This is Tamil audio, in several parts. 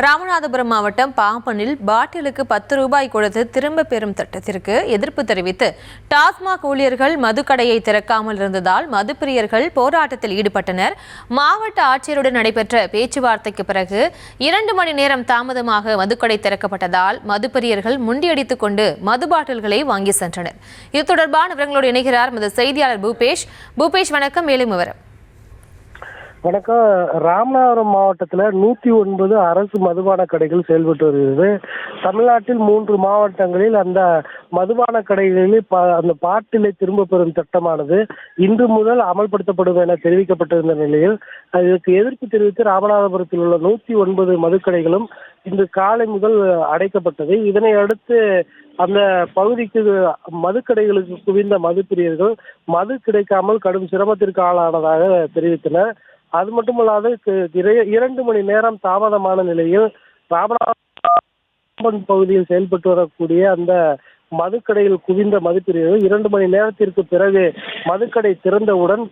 ராமநாதபுரம் மாவட்டம் பாம்பனில் பாட்டிலுக்கு 10 ரூபாய் கொடுத்து திரும்ப பெறும் திட்டத்திற்கு எதிர்ப்பு தெரிவித்து டாஸ்மாக் ஊழியர்கள் மதுக்கடையை திறக்காமல் இருந்ததால் மதுப்பிரியர்கள் போராட்டத்தில் ஈடுபட்டனர். மாவட்ட ஆட்சியருடன் நடைபெற்ற பேச்சுவார்த்தைக்கு பிறகு 2 மணி நேரம் தாமதமாக மதுக்கடை திறக்கப்பட்டதால் மதுப்பிரியர்கள் முண்டியடித்துக் கொண்டு மது பாட்டில்களை வாங்கி சென்றனர். இது தொடர்பான விவரங்களோடு இணைகிறார் நமது செய்தியாளர் பூபேஷ். வணக்கம். மேலும் விவரம். வணக்கம். ராமநாதபுரம் மாவட்டத்தில் 109 அரசு மதுபான கடைகள் செயல்பட்டு வருகிறது. தமிழ்நாட்டில் 3 மாவட்டங்களில் அந்த மதுபான கடைகளில் அந்த பாட்டிலை திரும்ப பெறும் திட்டமானது இன்று முதல் அமல்படுத்தப்படும் என தெரிவிக்கப்பட்டிருந்த நிலையில் இதற்கு எதிர்ப்பு தெரிவித்து ராமநாதபுரத்தில் உள்ள 109 மதுக்கடைகளும் இன்று காலை முதல் அடைக்கப்பட்டது. இதனை அடுத்து அந்த பகுதிக்கு மதுக்கடைகளுக்கு குவிந்த மதுப்பிரியர்கள் மது கிடைக்காமல் கடும் சிரமத்திற்கு ஆளானதாக தெரிவித்தனர். அது மட்டுமல்லாது 2 மணி நேரம் தாமதமான நிலையில் ராமநாதபுரம் பகுதியில் செயல்பட்டு வரக்கூடிய அந்த மதுக்கடையில் குவிந்த மதுப்பிரியர்கள் 2 மணி நேரத்திற்கு பிறகு மதுக்கடை திறந்தவுடன்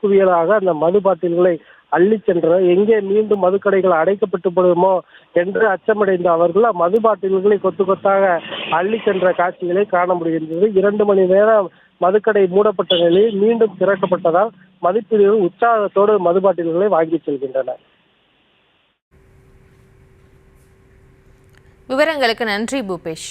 குவியலாக அந்த மது பாட்டில்களை அள்ளி சென்றனர். எங்கே மீண்டும் மதுக்கடைகள் அடைக்கப்பட்டு போடுமோ என்று அச்சமடைந்த அவர்கள் மது பாட்டில்களை கொத்து கொத்தாக அள்ளி சென்ற காட்சிகளை காண முடிகின்றது. 2 மணி நேரம் மதுக்கடை மூடப்பட்ட நிலையில் மீண்டும் திறக்கப்பட்டதால் மதுப்பிரியர்கள் உற்சாகத்தோடு மது பாட்டில்களை வாங்கி செல்கின்றனர். விவரங்களுக்கு நன்றி பூபேஷ்.